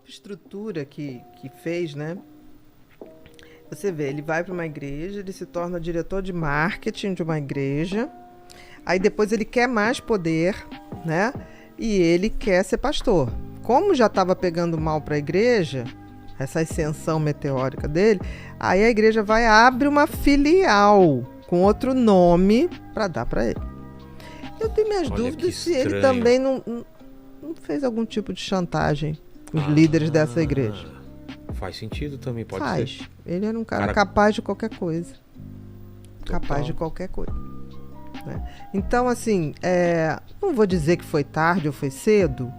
própria estrutura que fez, né? Você vê, ele vai para uma igreja, ele se torna diretor de marketing de uma igreja, aí depois ele quer mais poder, né? E ele quer ser pastor. Como já estava pegando mal para a igreja, essa ascensão meteórica dele, aí a igreja abre uma filial com outro nome para dar para ele. Eu tenho minhas dúvidas se ele também não fez algum tipo de chantagem com os líderes dessa igreja. Faz sentido também, pode ser. Ele era um cara capaz de qualquer coisa. Total. Capaz de qualquer coisa. Né? Então, assim, não vou dizer que foi tarde ou foi cedo,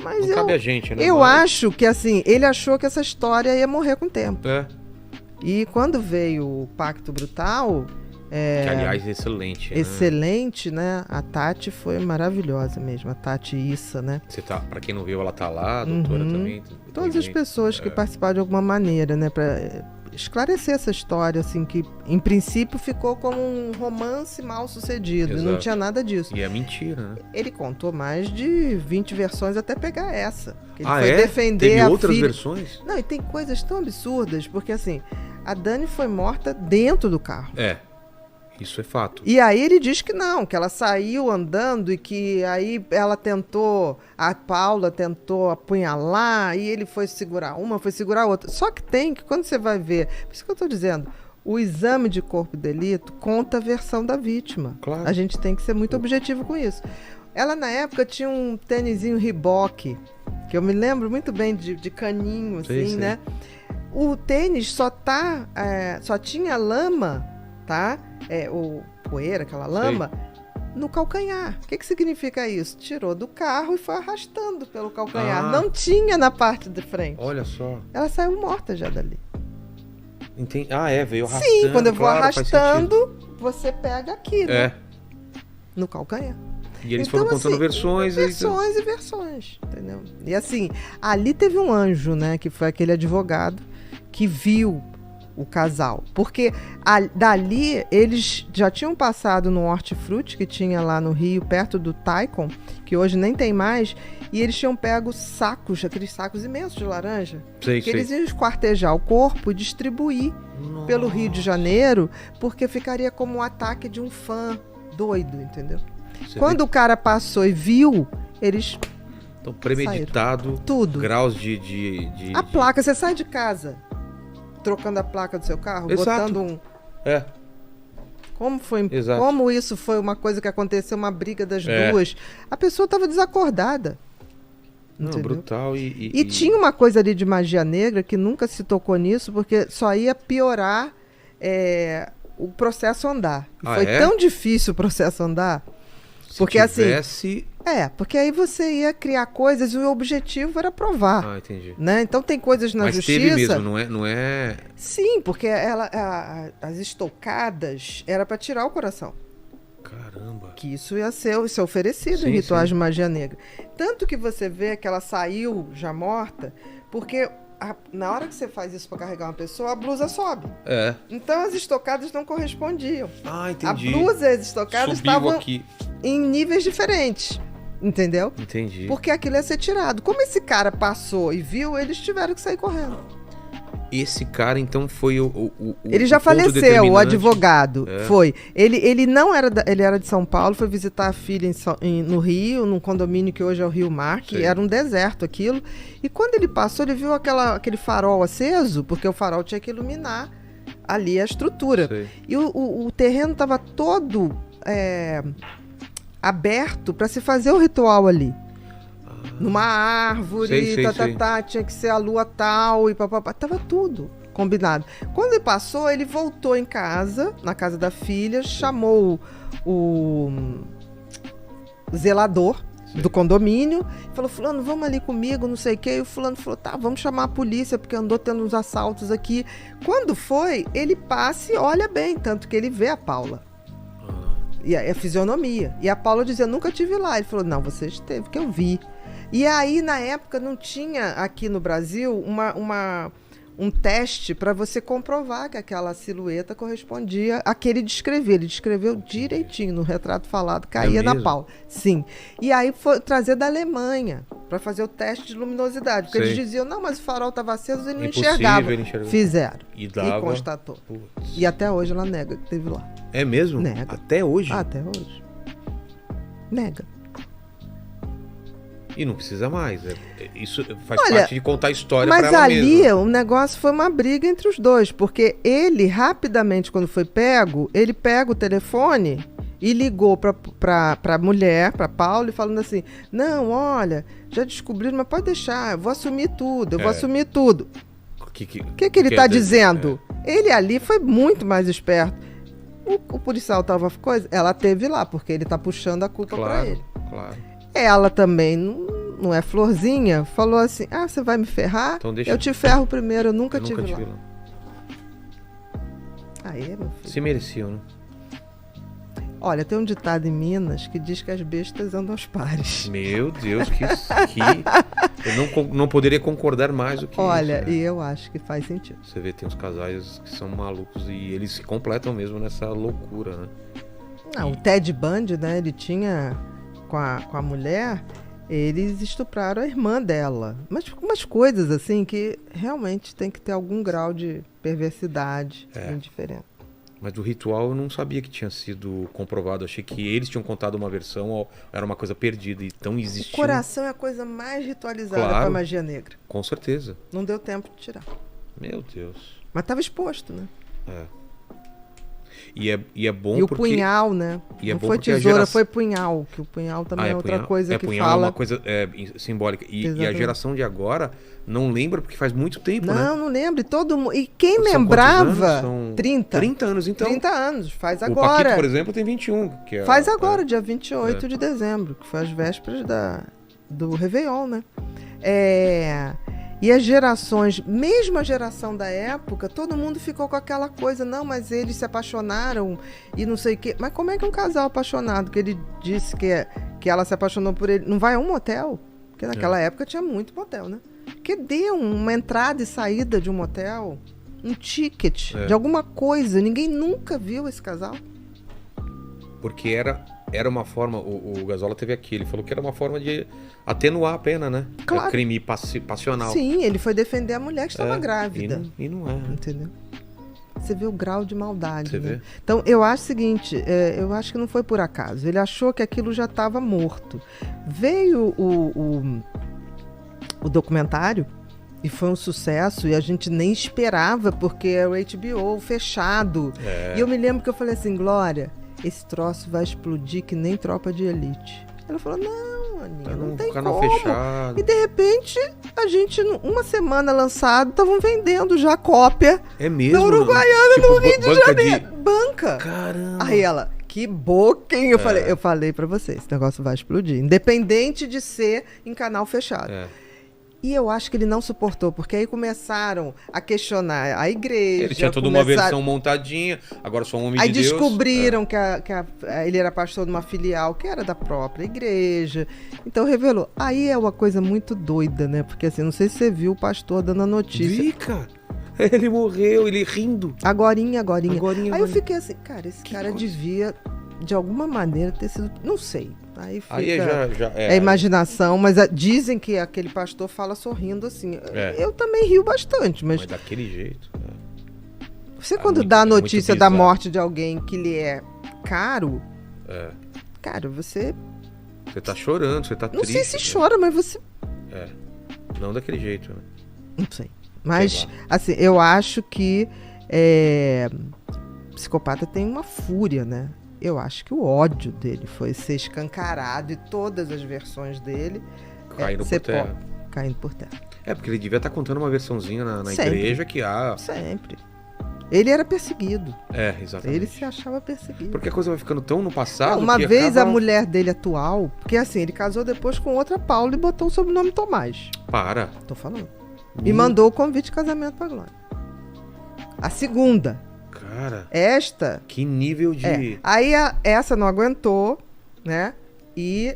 mas não cabe a gente, né? Eu acho que, assim, ele achou que essa história ia morrer com o tempo. E quando veio o Pacto Brutal... que, aliás, excelente. Excelente, né? A Tati foi maravilhosa mesmo. A Tati Issa, né? Pra quem não viu, ela tá lá, a doutora também. Todas as pessoas que participaram de alguma maneira, né? Pra esclarecer essa história, assim, que em princípio ficou como um romance mal sucedido. Exato. Não tinha nada disso. E é mentira, né? Ele contou mais de 20 versões até pegar essa. Ele foi defender Teve a outras filha. Versões? Não, e tem coisas tão absurdas, porque assim, a Dani foi morta dentro do carro. Isso é fato. E aí ele diz que não, que ela saiu andando e que aí a Paula tentou apunhalar e ele foi segurar uma, foi segurar outra. Só que quando você vai ver, por isso que eu estou dizendo, o exame de corpo de delito conta a versão da vítima. Claro. A gente tem que ser muito objetivo com isso. Ela, na época, tinha um tênisinho Reebok, que eu me lembro muito bem de caninho, assim, sei. né? O tênis só tinha lama, tá? O poeira, aquela lama, no calcanhar. O que significa isso? Tirou do carro e foi arrastando pelo calcanhar. Não tinha na parte de frente. Olha só. Ela saiu morta já dali. Entendi. Veio arrastando. Sim, quando eu vou arrastando, você pega aqui, né? No calcanhar. E eles foram contando versões. Versões e versões, entendeu? E assim, ali teve um anjo, né? Que foi aquele advogado que viu o casal. Porque dali eles já tinham passado no Hortifruti, que tinha lá no Rio, perto do Taikon, que hoje nem tem mais, e eles tinham pego sacos, aqueles sacos imensos de laranja, eles iam esquartejar o corpo e distribuir pelo Rio de Janeiro, porque ficaria como um ataque de um fã doido, entendeu? Quando o cara passou e viu, eles... Então, premeditado, tudo. Graus de... A placa, você sai de casa trocando a placa do seu carro, Exato. botando Exato. Como isso foi uma coisa que aconteceu, uma briga das duas. A pessoa estava desacordada. Não, brutal. E tinha uma coisa ali de magia negra que nunca se tocou nisso, porque só ia piorar o processo andar. Foi tão difícil o processo andar. Porque assim... porque aí você ia criar coisas e o objetivo era provar. Entendi. Né? Então tem coisas na justiça... Mas teve mesmo, não é... Sim, porque as estocadas era para tirar o coração. Caramba. Que isso ia ser oferecido em rituais de magia negra. Tanto que você vê que ela saiu já morta, porque... na hora que você faz isso para carregar uma pessoa, a blusa sobe. Então as estocadas não correspondiam. Entendi. A blusa e as estocadas estavam em níveis diferentes. Entendeu? Entendi. Porque aquilo ia ser tirado. Como esse cara passou e viu, eles tiveram que sair correndo. Esse cara, então, foi ele já faleceu, o advogado. Foi. Ele não era... Ele era de São Paulo, foi visitar a filha no Rio, num condomínio que hoje é o Rio Mar, que era um deserto aquilo. E quando ele passou, ele viu aquele farol aceso, porque o farol tinha que iluminar ali a estrutura. E o terreno estava todo aberto para se fazer o ritual ali. Numa árvore, tinha que ser a lua tal e papapá. Tava tudo combinado. Quando ele passou, ele voltou em casa, na casa da filha, chamou o zelador do condomínio, falou: fulano, vamos ali comigo, não sei o quê. E o fulano falou: tá, vamos chamar a polícia, porque andou tendo uns assaltos aqui. Quando foi, ele passa e olha bem, tanto que ele vê a Paula. E a fisionomia. E a Paula dizia: nunca tive lá. Ele falou: não, você esteve, que eu vi. E aí, na época, não tinha aqui no Brasil um teste para você comprovar que aquela silhueta correspondia à que ele descreveu. Ele descreveu direitinho no retrato falado, caía na mesmo? pau. Sim. E aí foi trazer da Alemanha para fazer o teste de luminosidade. Porque Sei. eles diziam, não, mas o farol estava aceso e ele não Impossível, enxergava. ele enxergava. Fizeram. E dava. E constatou. Putz. E até hoje ela nega que teve lá. É mesmo? Nega. Até hoje? Até hoje. Nega. E não precisa mais. Isso faz Olha, parte de contar a história pra Mas ela ali mesma. o negócio foi uma briga entre os dois, porque ele rapidamente, quando foi pego, ele pega o telefone e ligou pra mulher, pra Paula, falando assim, não, olha, já descobriram, mas pode deixar, eu vou assumir tudo, eu vou assumir tudo. O que Ele está quer dizer? dizendo? Ele ali foi muito mais esperto. O policial tava coisa, ela teve lá, porque ele tá puxando a culpa pra Claro, ele. claro. Ela também não é florzinha, falou assim, você vai me ferrar? Então deixa- Eu te ferro primeiro, eu nunca Eu nunca tive tive lá. lá. Aí, meu filho. Se mereciam, né? Olha, tem um ditado em Minas que diz que as bestas andam aos pares. Meu Deus, que eu não poderia concordar mais do que Olha, isso. Né? e eu acho que faz sentido. Você vê, tem uns casais que são malucos e eles se completam mesmo nessa loucura, né? O Ted Bundy, né, ele tinha com a mulher, eles estupraram a irmã dela. Mas umas coisas assim que realmente tem que ter algum grau de perversidade indiferente. Mas do ritual eu não sabia que tinha sido comprovado. Achei que eles tinham contado uma versão, era uma coisa perdida. Então O existiu. coração é a coisa mais ritualizada Claro. para magia negra. Com certeza. Não deu tempo de tirar. Meu Deus. Mas estava exposto, né? E é bom E o porque... punhal, né? E é não bom foi porque a tesoura, geração- foi punhal. Que o punhal também é outra punhal. coisa que punhal fala. é uma coisa simbólica. E a Exatamente. geração de agora não lembra porque faz muito tempo, né? Não lembro. Todo mundo. E quem São quantos lembrava? anos? São 30. 30 anos, então. 30 anos. Faz O agora. Paquito, por exemplo, tem 21. Que é, Faz agora, dia 28 de dezembro, que foi as vésperas do Réveillon, né? E as gerações, mesmo a geração da época, todo mundo ficou com aquela coisa, não, mas eles se apaixonaram e não sei o quê. Mas como é que um casal apaixonado, que ele disse que ela se apaixonou por ele, não vai a um motel? Porque naquela época tinha muito motel, né? Que deu uma entrada e saída de um motel, um ticket de alguma coisa. Ninguém nunca viu esse casal. Porque era uma forma, o Gazola teve aqui, ele falou que era uma forma de atenuar a pena, né? Claro. É crime passional. Sim, ele foi defender a mulher que estava grávida. E não é. Né? Entendeu? Você vê o grau de maldade. Você né? vê? Então, eu acho o seguinte, eu acho que não foi por acaso. Ele achou que aquilo já estava morto. Veio o documentário e foi um sucesso e a gente nem esperava porque era o HBO fechado. E eu me lembro que eu falei assim, Glória, esse troço vai explodir que nem Tropa de Elite. Ela falou, não, Aninha, não tem canal como. fechado. E de repente, a gente, uma semana lançado, estavam vendendo já cópia É mesmo? na Uruguaiana, Tipo, no Rio de banca Janeiro. Banca. Caramba. Aí ela, que boca, hein? Eu falei pra você, esse negócio vai explodir. Independente de ser em canal fechado. E eu acho que ele não suportou, porque aí começaram a questionar a igreja. Ele tinha toda uma versão montadinha, agora sou um homem Aí de Deus. descobriram que ele era pastor de uma filial que era da própria igreja. Então revelou. Aí é uma coisa muito doida, né? Porque assim, não sei se você viu o pastor dando a notícia. Vi, cara. Ele morreu, ele rindo. Agorinha. Aí eu fiquei assim, cara, esse cara devia, de alguma maneira, ter sido... Não sei. Aí fica... Aí já é imaginação, mas dizem que aquele pastor fala sorrindo assim. Eu também rio bastante, mas daquele jeito. você quando dá a notícia da morte de alguém que lhe é caro, cara, você tá chorando, você tá não triste. sei se chora, mas você... Não daquele jeito, né? Não sei. Mas, assim, eu acho que psicopata tem uma fúria, né? Eu acho que o ódio dele foi ser escancarado e todas as versões dele Caindo por terra. Caindo por terra. Porque ele devia estar contando uma versãozinha na Sempre. igreja que há. Sempre. Ele era perseguido. Exatamente. Ele se achava perseguido. Porque a coisa vai ficando tão no passado. Uma que vez acaba... a mulher dele atual, porque assim, ele casou depois com outra Paula e botou o sobrenome Tomás. Para. Tô falando. E mandou o convite de casamento pra Glória. A segunda. Cara. Esta. Que nível de. Aí essa não aguentou, né? E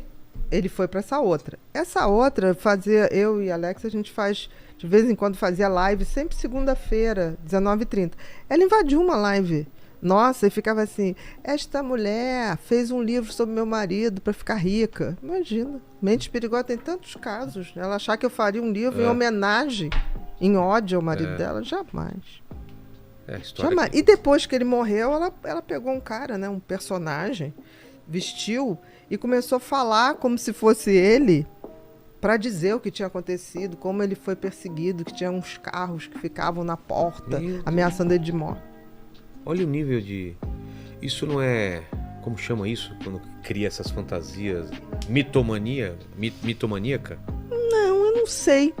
ele foi pra essa outra. Essa outra fazia, eu e a Alex, a gente faz, de vez em quando fazia live, sempre segunda-feira, 19h30. Ela invadiu uma live nossa e ficava assim: esta mulher fez um livro sobre meu marido pra ficar rica. Imagina, Mentes Perigosas tem tantos casos. Ela achar que eu faria um livro em homenagem, em ódio ao marido dela, jamais. Jamais. E depois que ele morreu, ela pegou um cara, né, um personagem, vestiu e começou a falar como se fosse ele, para dizer o que tinha acontecido, como ele foi perseguido, que tinha uns carros que ficavam na porta, ameaçando ele de morte. Olha o nível de... Isso não é... Como chama isso? Quando cria essas fantasias? Mitomaníaca? Não, eu não sei.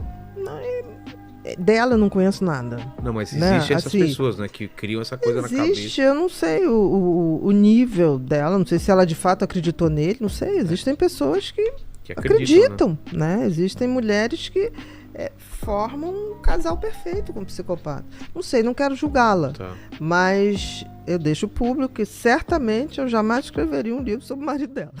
Dela eu não conheço nada. Não, mas existem essas pessoas, né? Que criam essa coisa na cabeça. Existe, eu não sei o nível dela. Não sei se ela de fato acreditou nele. Não sei, existem pessoas que acreditam, né? Existem mulheres que formam um casal perfeito com um psicopata. Não sei, não quero julgá-la. Tá. Mas eu deixo público que certamente eu jamais escreveria um livro sobre o marido dela.